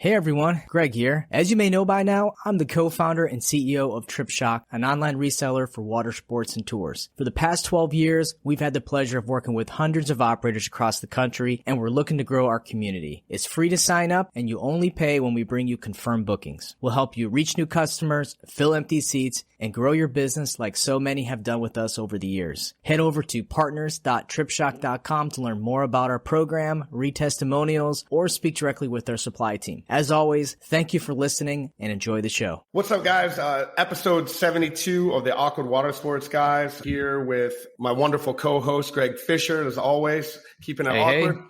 Hey everyone, Greg here. As you may know by now, I'm the co-founder and CEO of TripShock, an online reseller for water sports and tours. For the past 12 years, we've had the pleasure of working with hundreds of operators across the country, and we're looking to grow our community. It's free to sign up, and you only pay when we bring you confirmed bookings. We'll help you reach new customers, fill empty seats, and grow your business like so many have done with us over the years. Head over to partners.tripshock.com to learn more about our program, read testimonials, or speak directly with our supply team. As always, thank you for listening and enjoy the show. What's up, guys? Episode 72 of the Awkward Watersports Guys, here with my wonderful co-host, Greg Fisher, as always, keeping it awkward. Hey.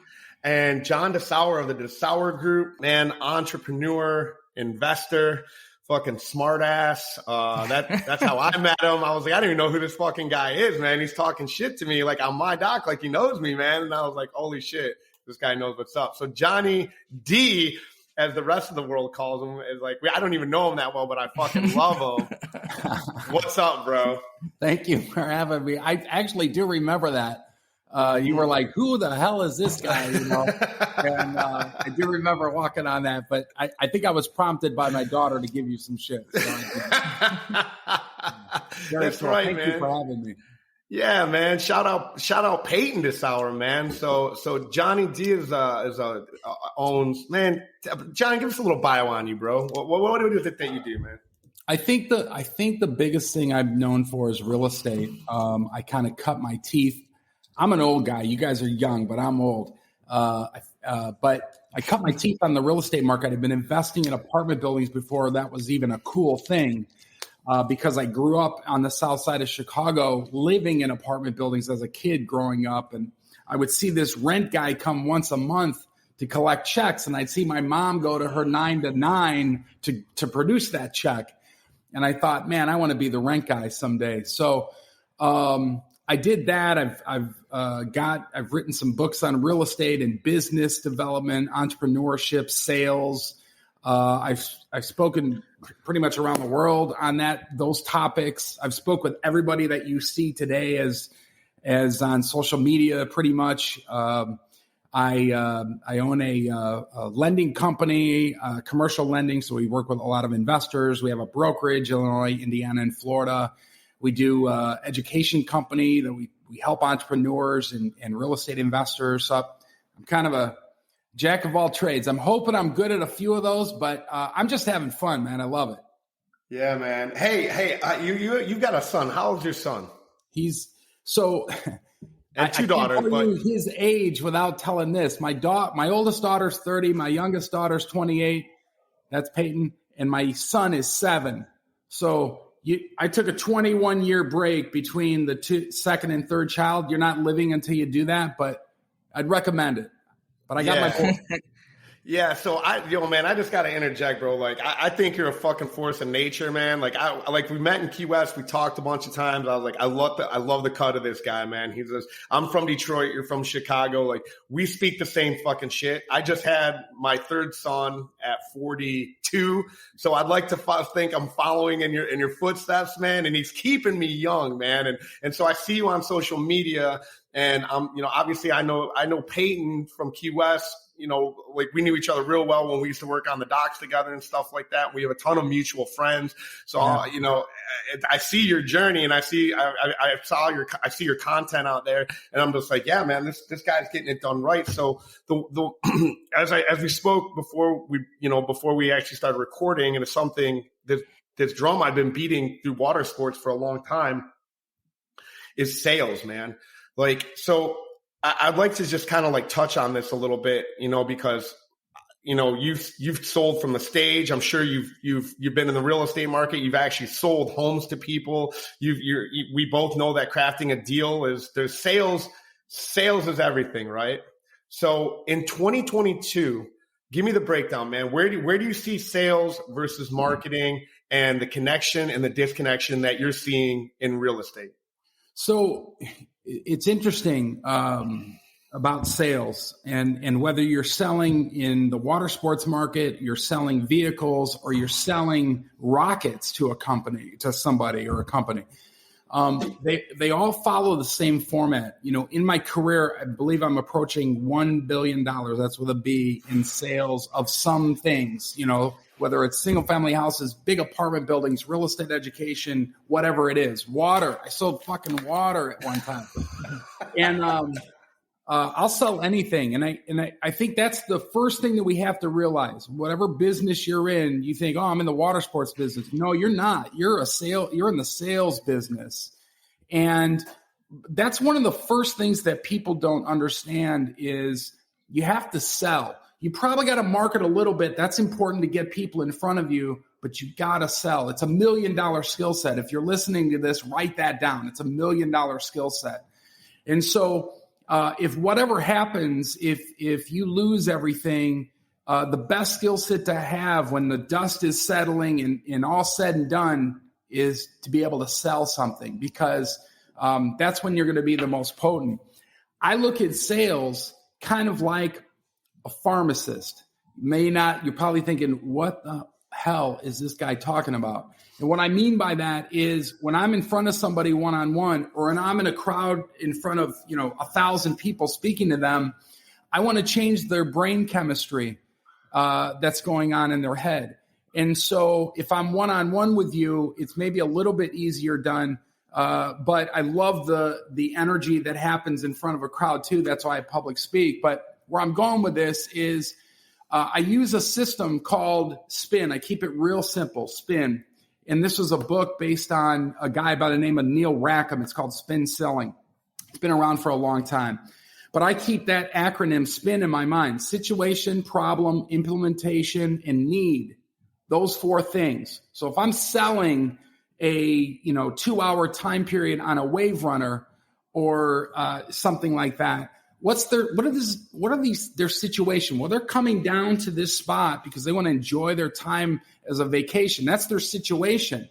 And John Dessauer of the Dessauer Group, man, entrepreneur, investor, fucking smart ass. That's how I met him. I was like, I don't even know who this fucking guy is, man. He's talking shit to me like on my dock, like he knows me, man. And I was like, holy shit, this guy knows what's up. So Johnny D, as the rest of the world calls him, is like, I don't even know him that well, but I fucking love him. What's up, bro? Thank you for having me. I actually do remember that. You were like, who the hell is this guy? You know? And I do remember walking on that, but I think I was prompted by my daughter to give you some shit. So That's right, Thank man. you for having me. Yeah, man. Shout out Peyton Dessauer, man. So Johnny D owns, man. John, give us a little bio on you, bro. What do you think you do, man? I think the biggest thing I'm known for is real estate. I kind of cut my teeth. I'm an old guy. You guys are young, but I'm old. But I cut my teeth on the real estate market. I've been investing in apartment buildings before that was even a cool thing. Because I grew up on the south side of Chicago, living in apartment buildings as a kid growing up. And I would see this rent guy come once a month to collect checks. And I'd see my mom go to her 9 to 9 to produce that check. And I thought, man, I want to be the rent guy someday. So I did that. I've written some books on real estate and business development, entrepreneurship, sales. I've spoken pretty much around the world on those topics. I've spoke with everybody that you see today as on social media, pretty much. I own a lending company, commercial lending. So we work with a lot of investors. We have a brokerage, Illinois, Indiana, and Florida. We do education company that we help entrepreneurs and real estate investors. So I'm kind of a jack of all trades. I'm hoping I'm good at a few of those, but I'm just having fun, man. I love it. Yeah, man. Hey, you've got a son. How old's your son? He's so. And two daughters, but his age without telling this. My oldest daughter's 30. My youngest daughter's 28. That's Peyton, and my son is 7. So I took a 21-year break between the second and third child. You're not living until you do that, but I'd recommend it. But I got my boy. Yeah, so man, I just got to interject, bro. Like, I think you're a fucking force of nature, man. Like, we met in Key West. We talked a bunch of times. I was like, I love the cut of this guy, man. He's just, I'm from Detroit. You're from Chicago. Like, we speak the same fucking shit. I just had my third son at 42. So I'd like to think I'm following in your footsteps, man. And he's keeping me young, man. And so I see you on social media, and obviously I know Peyton from Key West. Like, we knew each other real well when we used to work on the docks together and stuff like that. We have a ton of mutual friends. So, yeah. I see your journey, and I see your content out there, and I'm just like, yeah, man, this guy's getting it done right. So as we spoke before we actually started recording, and it's something that this drum I've been beating through water sports for a long time is sales, man. Like, so I'd like to just kind of like touch on this a little bit, because, you've sold from the stage. I'm sure you've been in the real estate market. You've actually sold homes to people. We both know that crafting a deal there's sales is everything, right? So in 2022, give me the breakdown, man. Where do you see sales versus marketing and the connection and the disconnection that you're seeing in real estate? So it's interesting about sales and whether you're selling in the water sports market, you're selling vehicles, or you're selling rockets to somebody or a company. They all follow the same format. In my career, I believe I'm approaching $1 billion. That's with a B in sales of some things, whether it's single family houses, big apartment buildings, real estate education, whatever it is. Water. I sold fucking water at one time. And I'll sell anything. And I think that's the first thing that we have to realize. Whatever business you're in, you think, oh, I'm in the water sports business. No, you're not. You're in the sales business. And that's one of the first things that people don't understand is you have to sell. You probably got to market a little bit. That's important to get people in front of you, but you got to sell. It's $1 million skill set. If you're listening to this, write that down. It's $1 million skill set. And so if whatever happens, if you lose everything, the best skill set to have when the dust is settling and all said and done is to be able to sell something, because that's when you're going to be the most potent. I look at sales kind of like a pharmacist. You're probably thinking, what the hell is this guy talking about? And what I mean by that is when I'm in front of somebody one-on-one, or when I'm in a crowd in front of 1,000 people speaking to them, I want to change their brain chemistry that's going on in their head. And so if I'm one-on-one with you, it's maybe a little bit easier done. But I love the energy that happens in front of a crowd too. That's why I public speak. But where I'm going with this is I use a system called SPIN. I keep it real simple, SPIN. And this was a book based on a guy by the name of Neil Rackham. It's called Spin Selling. It's been around for a long time. But I keep that acronym SPIN in my mind: situation, problem, implementation, and need. Those 4 things. So if I'm selling a 2-hour time period on a wave runner or something like that, what are their situation? Well, they're coming down to this spot because they want to enjoy their time as a vacation. That's their situation.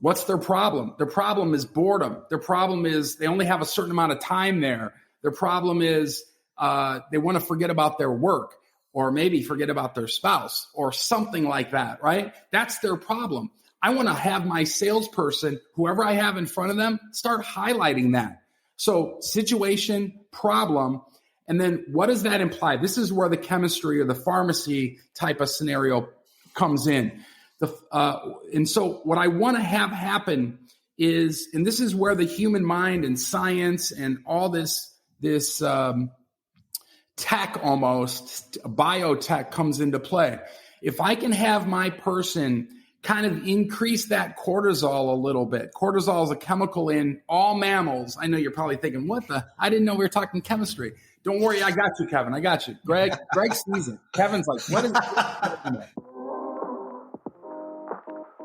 What's their problem? Their problem is boredom. Their problem is they only have a certain amount of time there. Their problem is they want to forget about their work, or maybe forget about their spouse or something like that, right? That's their problem. I want to have my salesperson, whoever I have in front of them, start highlighting that. So situation, problem, and then what does that imply? This is where the chemistry or the pharmacy type of scenario comes in. And so what I want to have happen is, and this is where the human mind and science and all this tech, almost biotech, comes into play. If I can have my person kind of increase that cortisol a little bit. Cortisol is a chemical in all mammals. I know you're probably thinking, I didn't know we were talking chemistry. Don't worry, I got you, Kevin. I got you. Greg sees it. Kevin's like, what is it?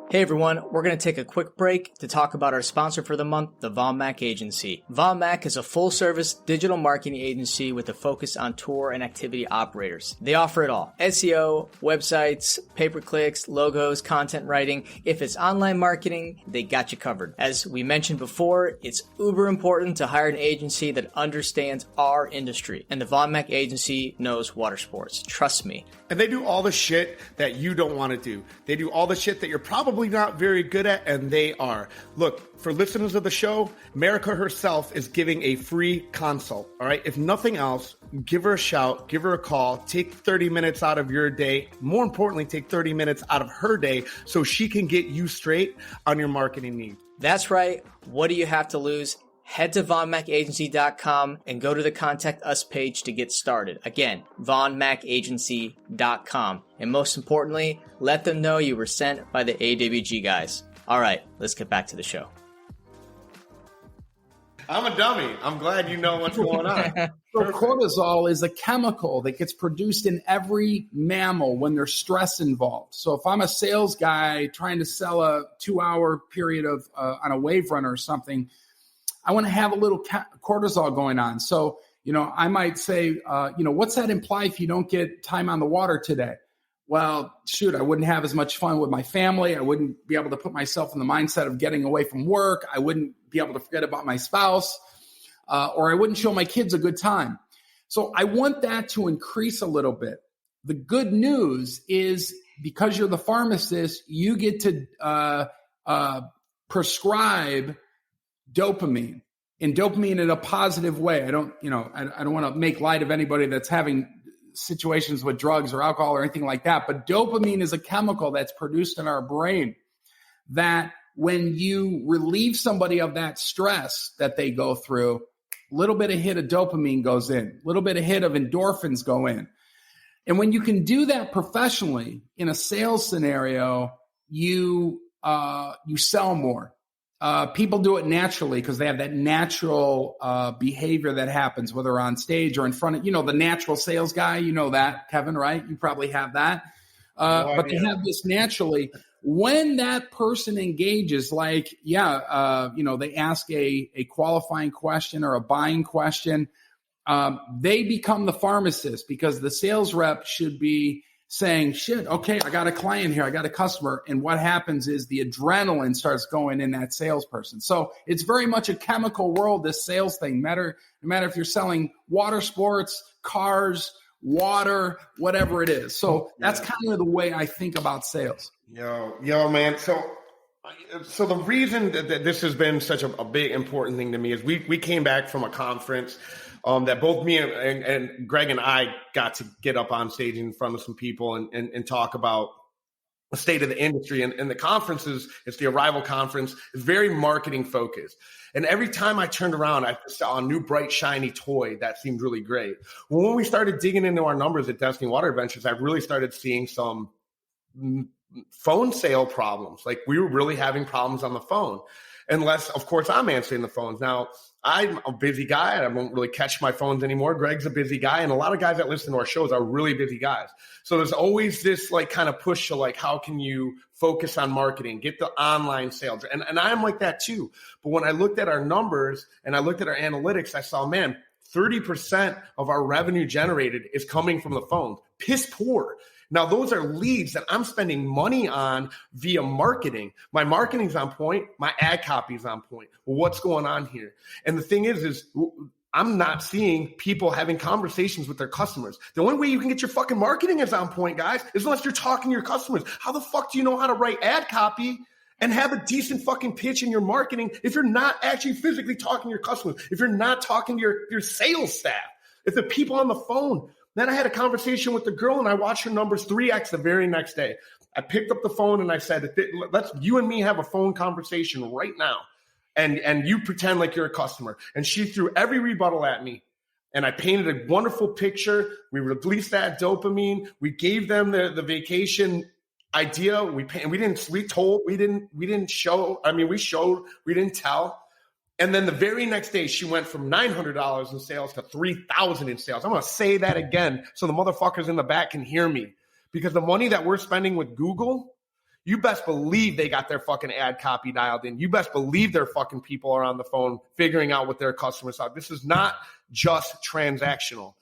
Hey everyone, we're going to take a quick break to talk about our sponsor for the month, the Von Mack Agency. Von Mack is a full-service digital marketing agency with a focus on tour and activity operators. They offer it all: SEO, websites, pay-per-clicks, logos, content writing. If it's online marketing, they got you covered. As we mentioned before, it's uber important to hire an agency that understands our industry, and the Von Mack Agency knows water sports. Trust me. And they do all the shit that you don't want to do. They do all the shit that you're probably not very good at, and they are. Look, for listeners of the show, America herself is giving a free consult, all right? If nothing else, give her a shout, give her a call, take 30 minutes out of your day. More importantly, take 30 minutes out of her day so she can get you straight on your marketing needs. That's right. What do you have to lose? Head to vonmackagency.com and go to the Contact Us page to get started. Again, vonmackagency.com. And most importantly, let them know you were sent by the AWG guys. All right, let's get back to the show. I'm a dummy. I'm glad you know what's going on. So cortisol is a chemical that gets produced in every mammal when there's stress involved. So if I'm a sales guy trying to sell a 2-hour period of on a wave runner or something, I want to have a little cortisol going on. So, I might say, what's that imply if you don't get time on the water today? Well, shoot, I wouldn't have as much fun with my family. I wouldn't be able to put myself in the mindset of getting away from work. I wouldn't be able to forget about my spouse, or I wouldn't show my kids a good time. So I want that to increase a little bit. The good news is, because you're the pharmacist, you get to prescribe dopamine, and dopamine in a positive way. I don't want to make light of anybody that's having situations with drugs or alcohol or anything like that. But dopamine is a chemical that's produced in our brain that when you relieve somebody of that stress that they go through, a little bit of hit of dopamine goes in, a little bit of hit of endorphins go in. And when you can do that professionally in a sales scenario, you sell more. People do it naturally because they have that natural behavior that happens, whether on stage or in front of, the natural sales guy, that, Kevin, right? You probably have that. But they have this naturally. When that person engages, they ask a qualifying question or a buying question, they become the pharmacist because the sales rep should be saying, shit, okay, I got a client here, I got a customer. And what happens is the adrenaline starts going in that salesperson. So it's very much a chemical world, this sales thing. No matter if you're selling water sports, cars, water, whatever it is. So that's kind of the way I think about sales. Yo, man. So the reason that this has been such a big, important thing to me is we came back from a conference that both me and Greg and I got to get up on stage in front of some people and talk about the state of the industry. And the conferences, it's the Arrival Conference, is very marketing focused. And every time I turned around, I saw a new bright, shiny toy that seemed really great. Well, when we started digging into our numbers at Destiny Water Adventures, I really started seeing some phone sale problems. Like we were really having problems on the phone. Unless, of course, I'm answering the phones. Now, I'm a busy guy. I won't really catch my phones anymore. Greg's a busy guy. And a lot of guys that listen to our shows are really busy guys. So there's always this kind of push to how can you focus on marketing, get the online sales. And I'm like that too. But when I looked at our numbers and I looked at our analytics, I saw, man, 30% of our revenue generated is coming from the phones. Piss poor. Now, those are leads that I'm spending money on via marketing. My marketing's on point. My ad copy's on point. Well, what's going on here? And the thing is I'm not seeing people having conversations with their customers. The only way you can get your fucking marketing is on point, guys, is unless you're talking to your customers. How the fuck do you know how to write ad copy and have a decent fucking pitch in your marketing if you're not actually physically talking to your customers, if you're not talking to your sales staff, if the people on the phone? Then I had a conversation with the girl and I watched her numbers 3x the very next day. I picked up the phone and I said, let's you and me have a phone conversation right now. And you pretend like you're a customer. And she threw every rebuttal at me. And I painted a wonderful picture. We released that dopamine. We gave them the vacation idea. We didn't show. I mean, we showed, we didn't tell. And then the very next day, she went from $900 in sales to $3,000 in sales. I'm going to say that again so the motherfuckers in the back can hear me. Because the money that we're spending with Google, you best believe they got their fucking ad copy dialed in. You best believe their fucking people are on the phone figuring out what their customers are. This is not just transactional.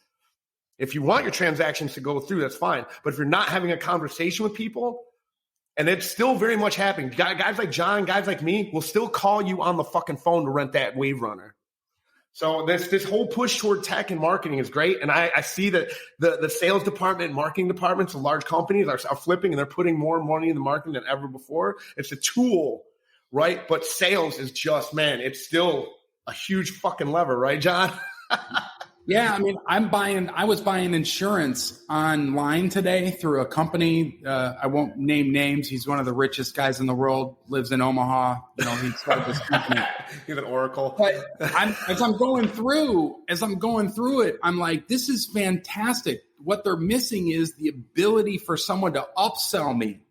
If you want your transactions to go through, that's fine. But if you're not having a conversation with people, and it's still very much happening. Guys like John, guys like me will still call you on the fucking phone to rent that Wave Runner. So this whole push toward tech and marketing is great. And I see that the sales department, marketing departments of large companies are flipping and they're putting more money in the marketing than ever before. It's a tool, right? But sales is just, man, it's still a huge fucking lever, right, John? Yeah, I mean, I was buying insurance online today through a company. I won't name names. He's one of the richest guys in the world, lives in Omaha. He started this company. He's an oracle. But as I'm going through it, I'm like, this is fantastic. What they're missing is the ability for someone to upsell me.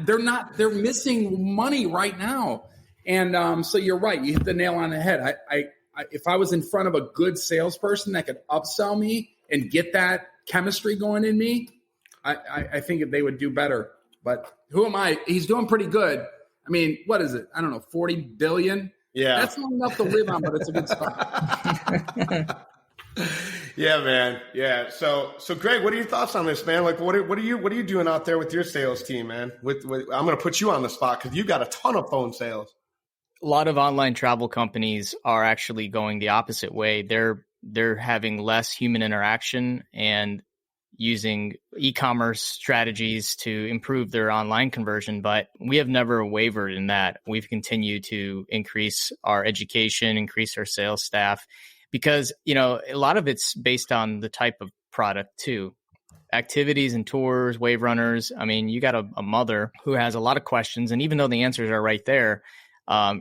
They're missing money right now. And so you're right. You hit the nail on the head. If I was in front of a good salesperson that could upsell me and get that chemistry going in me, I think they would do better. But who am I? He's doing pretty good. I mean, what is it? I don't know, 40 billion? Yeah. That's not enough to live on, but it's a good start. Yeah, man. Yeah. So Greg, what are your thoughts on this, man? Like, what are you doing out there with your sales team, man? With I'm going to put you on the spot because you got a ton of phone sales. A lot of online travel companies are actually going the opposite way. They're having less human interaction, and using e-commerce strategies to improve their online conversion, but we have never wavered in that. We've continued to increase our education, increase our sales staff, because, you know, a lot of it's based on the type of product too. Activities and tours, wave runners. I mean, you got a mother who has a lot of questions, and even though the answers are right there,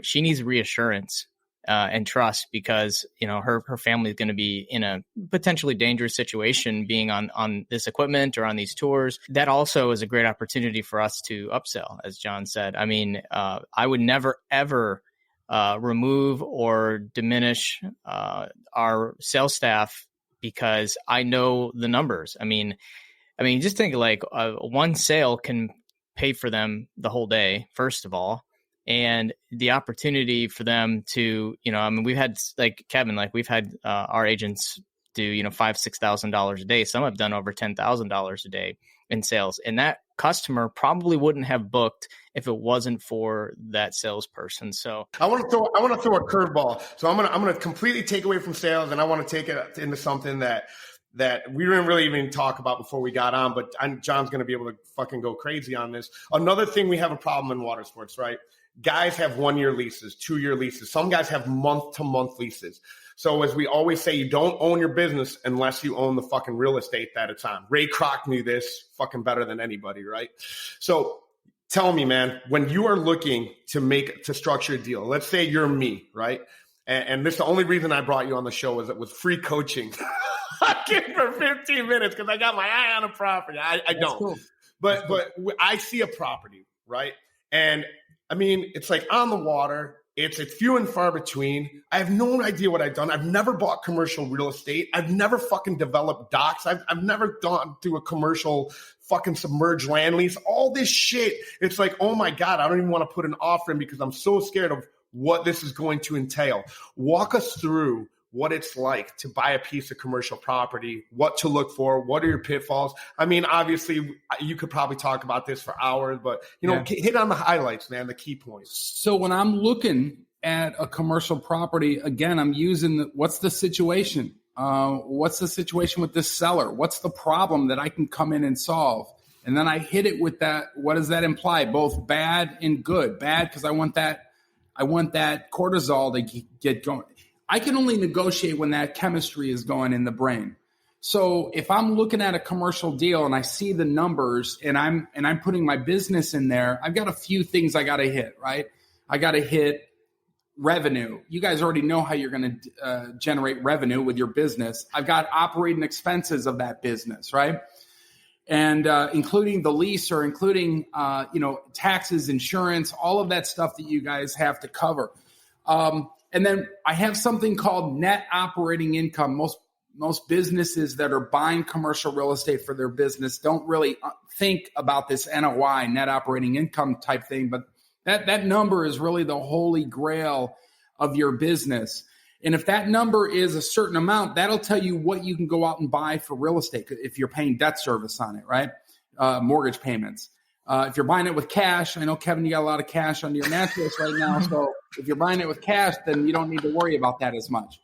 she needs reassurance and trust, because, you know, her family is going to be in a potentially dangerous situation being on this equipment or on these tours. That also is a great opportunity for us to upsell, as John said. I mean, I would never, ever remove or diminish our sales staff, because I know the numbers. I mean, just think like one sale can pay for them the whole day, first of all. And the opportunity for them to, you know, I mean, we've had, like Kevin, like we've had our agents do, you know, $5,000-$6,000 a day. Some have done over $10,000 a day in sales. And that customer probably wouldn't have booked if it wasn't for that salesperson. So I want to throw a curveball. So I'm gonna completely take away from sales, and I want to take it into something that we didn't really even talk about before we got on, but John's going to be able to fucking go crazy on this. Another thing, we have a problem in water sports, right? Guys have 1-year leases, 2-year leases. Some guys have month-to-month leases. So as we always say, you don't own your business unless you own the fucking real estate that it's on. Ray Kroc knew this fucking better than anybody, right? So tell me, man, when you are looking to structure a deal, let's say you're me, right? And this, the only reason I brought you on the show is it was free coaching for 15 minutes because I got my eye on a property. I don't. Cool. But I see a property, right? And I mean, it's like on the water. It's few and far between. I have no idea what I've done. I've never bought commercial real estate. I've never fucking developed docks. I've never gone through a commercial fucking submerged land lease. All this shit. It's like, oh my God, I don't even want to put an offer in because I'm so scared of what this is going to entail. Walk us through what it's like to buy a piece of commercial property, what to look for, what are your pitfalls. I mean, obviously, you could probably talk about this for hours, but, you know, hit on the highlights, man, the key points. So when I'm looking at a commercial property, again, I'm using what's the situation? What's the situation with this seller? What's the problem that I can come in and solve? And then I hit it with that. What does that imply? Both bad and good. Bad because I want that cortisol to get going. I can only negotiate when that chemistry is going in the brain. So if I'm looking at a commercial deal and I see the numbers and I'm putting my business in there, I've got a few things I got to hit, right? I got to hit revenue. You guys already know how you're going to generate revenue with your business. I've got operating expenses of that business, right? And including the lease or including, taxes, insurance, all of that stuff that you guys have to cover. And then I have something called net operating income. Most businesses that are buying commercial real estate for their business don't really think about this NOI, net operating income type thing. But that number is really the holy grail of your business. And if that number is a certain amount, that'll tell you what you can go out and buy for real estate if you're paying debt service on it, right? Mortgage payments. If you're buying it with cash, I know, Kevin, you got a lot of cash under your mattress right now. So if you're buying it with cash, then you don't need to worry about that as much.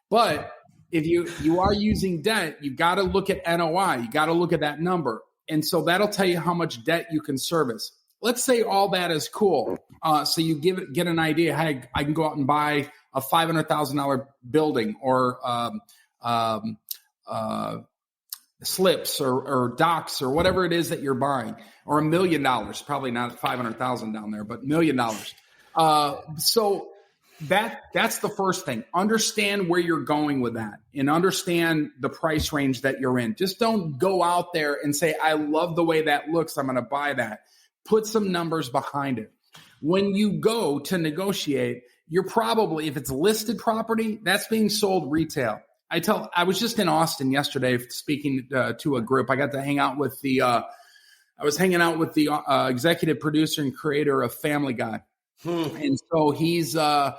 But if you are using debt, you got to look at NOI. You got to look at that number. And so that'll tell you how much debt you can service. Let's say all that is cool. So you get an idea. Hey, I can go out and buy a $500,000 building or slips or docks or whatever it is that you're buying, or $1 million, probably not 500,000 down there, but $1 million. So that's the first thing. Understand where you're going with that and understand the price range that you're in. Just don't go out there and say, I love the way that looks, I'm going to buy that. Put some numbers behind it. When you go to negotiate, you're probably, if it's listed property, that's being sold retail. I was just in Austin yesterday speaking to a group. I got to hang out with the executive producer and creator of Family Guy. And so he's, a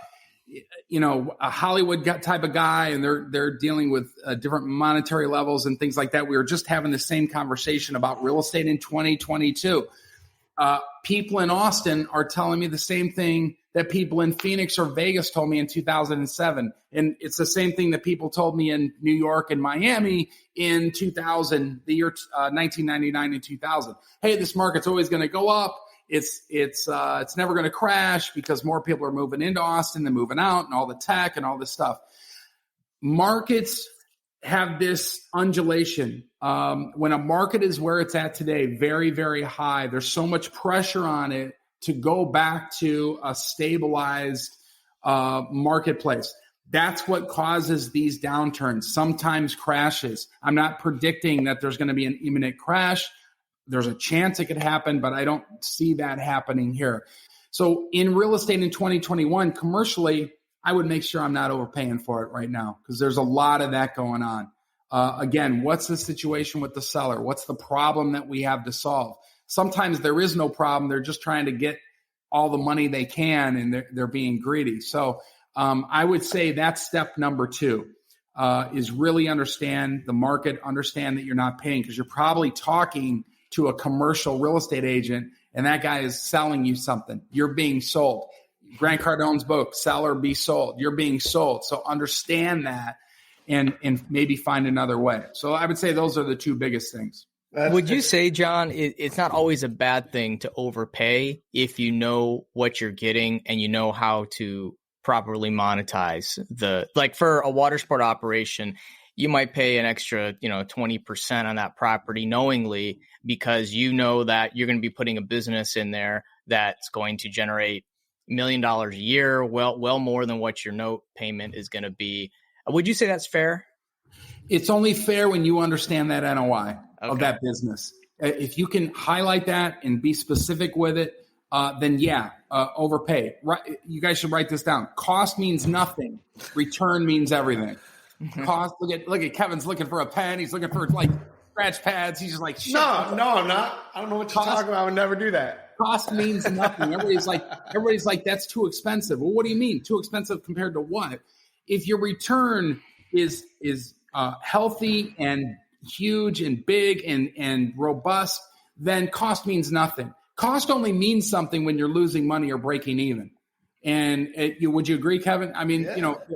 Hollywood type of guy, and they're dealing with different monetary levels and things like that. We were just having the same conversation about real estate in 2022. People in Austin are telling me the same thing that people in Phoenix or Vegas told me in 2007. And it's the same thing that people told me in New York and Miami in 2000, the year 1999 and 2000. Hey, this market's always going to go up. It's never going to crash because more people are moving into Austin than moving out, and all the tech and all this stuff. Markets have this undulation. When a market is where it's at today, very, very high, there's so much pressure on it to go back to a stabilized marketplace. That's what causes these downturns, sometimes crashes. I'm not predicting that there's going to be an imminent crash. There's a chance it could happen, but I don't see that happening here. So in real estate in 2021, commercially, I would make sure I'm not overpaying for it right now because there's a lot of that going on. Again, what's the situation with the seller? What's the problem that we have to solve? Sometimes there is no problem. They're just trying to get all the money they can, and they're being greedy. So I would say that's step number 2 is really understand the market, understand that you're not paying because you're probably talking to a commercial real estate agent, and that guy is selling you something. You're being sold. Grant Cardone's book, Sell or Be Sold. You're being sold. So understand that and maybe find another way. So I would say those are the 2 biggest things. Would you say, John, it's not always a bad thing to overpay if you know what you're getting and you know how to properly monetize like for a water sport operation, you might pay an extra, 20% on that property knowingly because you know that you're going to be putting a business in there that's going to generate $1 million a year, well more than what your note payment is going to be. Would you say that's fair? It's only fair when you understand that NOI of that business. If you can highlight that and be specific with it, then overpay. Right? You guys should write this down. Cost means nothing. Return means everything. Cost. Look at Kevin's looking for a pen. He's looking for like scratch pads. He's just like, shit. No, I'm not. I don't know what you're talking about. I would never do that. Cost means nothing. Everybody's like, that's too expensive. Well, what do you mean? Too expensive compared to what? If your return is healthy and huge and big and robust, then cost means nothing. Cost only means something when you're losing money or breaking even. And would you agree, Kevin? I mean,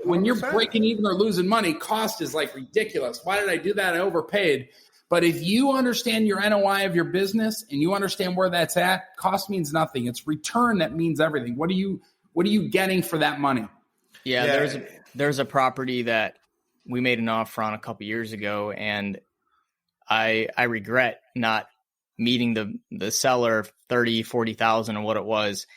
when you're breaking even or losing money, cost is like ridiculous. Why did I do that? I overpaid. But if you understand your NOI of your business and you understand where that's at, cost means nothing. It's return that means everything. What are you getting for that money? Yeah. There's a property that we made an offer on a couple years ago, and I regret not meeting the seller 30, 40,000 or what it was,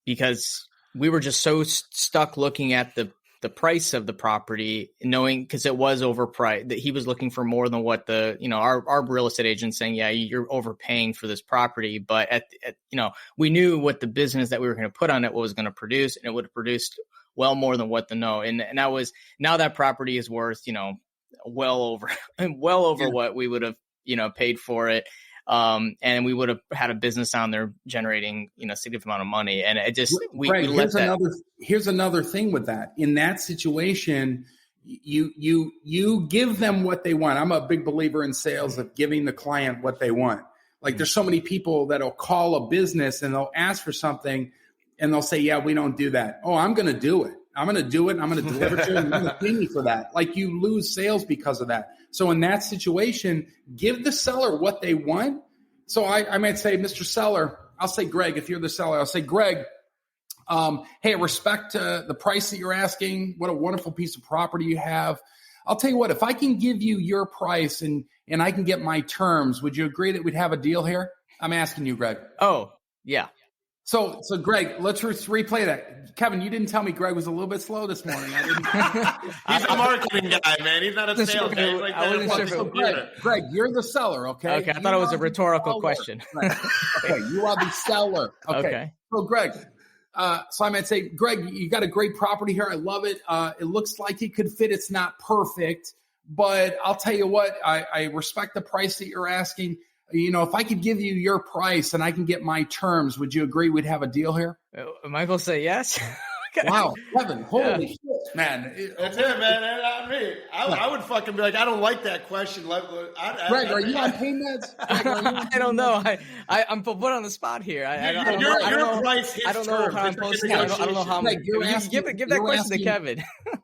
because we were just so stuck looking at the price of the property, knowing because it was overpriced, that he was looking for more than what our real estate agent saying, yeah, you're overpaying for this property. But we knew what the business that we were going to put on it was going to produce, and it would have produced well more than what the note. And that was, now that property is worth, well over what we would have, paid for it. And we would have had a business on there generating, significant amount of money. And it just, Greg, here's another thing with that. In that situation, you give them what they want. I'm a big believer in sales of giving the client what they want. Like there's so many people that'll call a business and they'll ask for something and they'll say, yeah, we don't do that. Oh, I'm going to do it. I'm going to do it. I'm going to deliver to them. I'm going to pay me for that. Like you lose sales because of that. So in that situation, give the seller what they want. So I might say, Mr. Seller, I'll say, Greg, if you're the seller, I'll say, Greg, hey, respect the price that you're asking. What a wonderful piece of property you have. I'll tell you what, if I can give you your price and I can get my terms, would you agree that we'd have a deal here? I'm asking you, Greg. Oh, yeah. So Greg, let's replay that. Kevin, you didn't tell me Greg was a little bit slow this morning. He's a marketing guy, man. He's not a sales guy. He's like Greg, you're the seller, okay? Okay, I thought it was a rhetorical question. Right. Okay, you are the seller. Okay. So Greg, so I might say, Greg, you got a great property here. I love it. It looks like it could fit. It's not perfect, but I'll tell you what, I respect the price that you're asking. If I could give you your price and I can get my terms, would you agree we'd have a deal here? Michael say yes. Wow, Kevin, holy shit. man. That's it, man. That's not me. I would fucking be like, I don't like that question. Greg, are you on pain meds? I don't know. I'm put on the spot here. Your price hits I don't know how I'm posting. I don't know how I'm. Give that question to Kevin.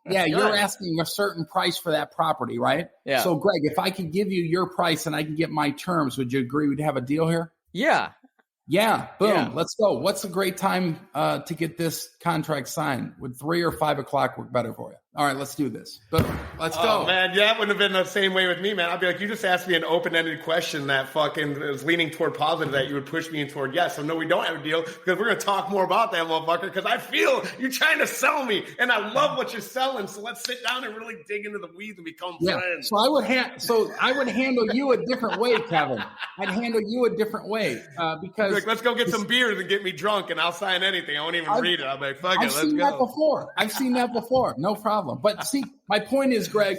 Yeah, you're asking a certain price for that property, right? Yeah. So, Greg, if I could give you your price and I can get my terms, would you agree we'd have a deal here? Yeah. Yeah. Boom. Yeah. Let's go. What's a great time to get this contract signed? Would 3 or 5 o'clock work better for you? All right, let's do this. Boom. Let's go. Man, yeah, that wouldn't have been the same way with me, man. I'd be like, you just asked me an open-ended question that fucking is leaning toward positive that you would push me in toward yes. So no, we don't have a deal because we're going to talk more about that motherfucker because I feel you're trying to sell me and I love what you're selling. So let's sit down and really dig into the weeds and become friends. So I would handle you a different way, Kevin. I'd handle you a different way because like, let's go get some beers and get me drunk and I'll sign anything. I won't even read it. I'll be like, fuck it, let's go. I've seen that before. No problem. But see, my point is, Greg,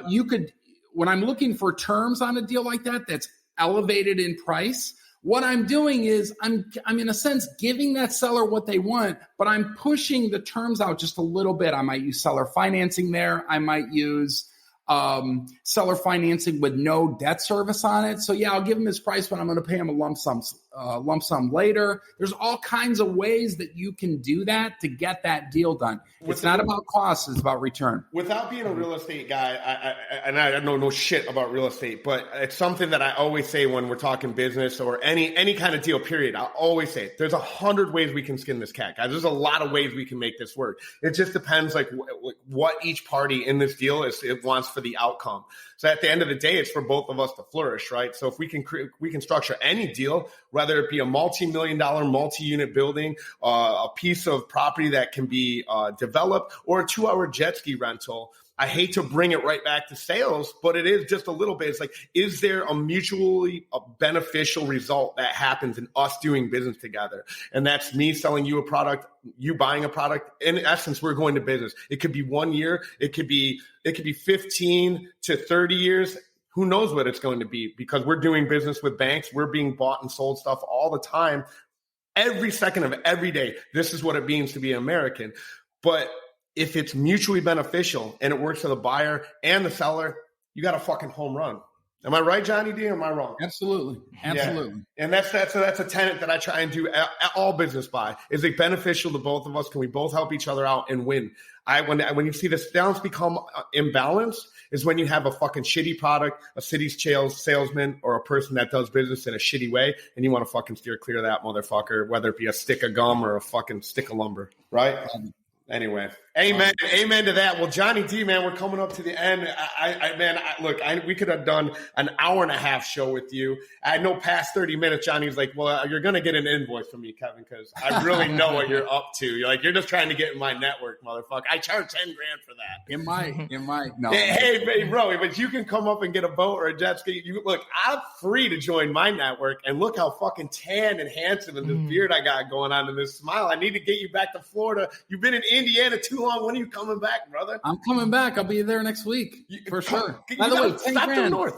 you could, when I'm looking for terms on a deal like that, that's elevated in price, what I'm doing is I'm in a sense giving that seller what they want, but I'm pushing the terms out just a little bit. I might use seller financing there. I might use seller financing with no debt service on it. So yeah, I'll give him his price, but I'm going to pay him a lump sum later. There's all kinds of ways that you can do that to get that deal done. It's not about cost, it's about return. Without being a real estate guy, I know no shit about real estate, but it's something that I always say when we're talking business or any kind of deal, period. I always say there's 100 ways we can skin this cat, guys. There's a lot of ways we can make this work. It just depends like what each party in this deal it wants for the outcome. So at the end of the day, it's for both of us to flourish, right? So if we can structure any deal, whether it be a multi-million-dollar, multi-unit building, a piece of property that can be developed, or a 2-hour jet ski rental. I hate to bring it right back to sales, but it is just a little bit. It's like, is there a mutually beneficial result that happens in us doing business together? And that's me selling you a product, you buying a product. In essence, we're going to business. It could be 1 year. It could be 15 to 30 years. Who knows what it's going to be, because we're doing business with banks. We're being bought and sold stuff all the time. Every second of every day. This is what it means to be an American. But if it's mutually beneficial and it works for the buyer and the seller, you got a fucking home run. Am I right, Johnny D, or am I wrong? Absolutely. Yeah. And that's a tenet that I try and do at all business by. Is it beneficial to both of us? Can we both help each other out and win? When you see this balance become imbalanced is when you have a fucking shitty product, a city salesman, or a person that does business in a shitty way, and you want to fucking steer clear of that motherfucker, whether it be a stick of gum or a fucking stick of lumber, right? Anyway, amen to that. Well, Johnny D, man, we're coming up to the end. We could have done an hour and a half show with you. I know past 30 minutes, Johnny's like, well, you're going to get an invoice from me, Kevin, because I really know what you're up to. You're just trying to get in my network, motherfucker. I charge $10,000 for that. It might. No. Hey, bro, but you can come up and get a boat or a jet ski. Look, I'm free to join my network, and look how fucking tan and handsome and this beard I got going on and this smile. I need to get you back to Florida. You've been in Indiana too long. When are you coming back, brother? I'm coming back. I'll be there next week for sure. By the way, $10,000.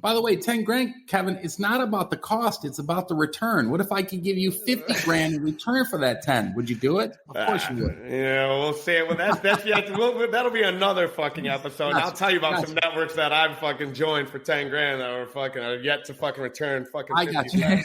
By the way, $10,000, Kevin. It's not about the cost; it's about the return. What if I could give you $50,000 in return for that 10? Would you do it? Of course you would. Yeah, we'll see. Well, that'll be another fucking episode. I'll tell you about some networks that I've fucking joined for $10,000 that are yet to fucking return. Fucking. I got you. I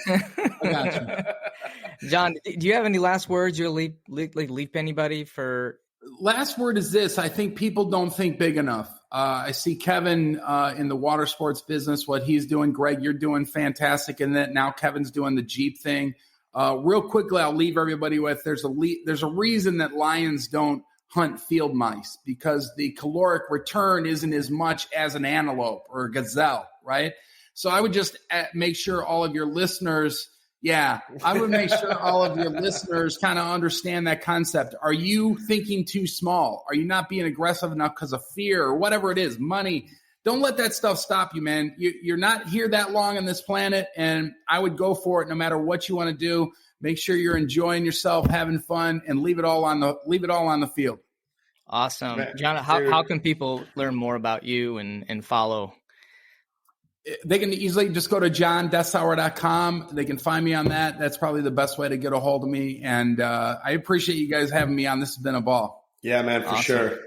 got you. John, do you have any last words you'll leave anybody for? Last word is this. I think people don't think big enough. I see Kevin in the water sports business, what he's doing. Greg, you're doing fantastic. And then now Kevin's doing the Jeep thing. Real quickly, I'll leave everybody with there's a reason that lions don't hunt field mice, because the caloric return isn't as much as an antelope or a gazelle, right? So I would just make sure all of your listeners – I would make sure all of your listeners kind of understand that concept. Are you thinking too small? Are you not being aggressive enough because of fear or whatever it is? Money. Don't let that stuff stop you, man. You're not here that long on this planet, and I would go for it no matter what you want to do. Make sure you're enjoying yourself, having fun, and leave it all on the field. Awesome. John, how can people learn more about you and follow? They can easily just go to johndessauer.com. They can find me on that. That's probably the best way to get a hold of me. And I appreciate you guys having me on. This has been a ball. Yeah, man, for sure.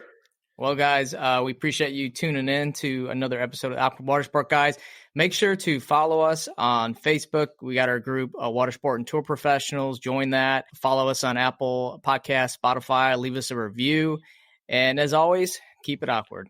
Well, guys, we appreciate you tuning in to another episode of Awkward Watersport Guys. Make sure to follow us on Facebook. We got our group, Watersport and Tour Professionals. Join that. Follow us on Apple Podcasts, Spotify. Leave us a review. And as always, keep it awkward.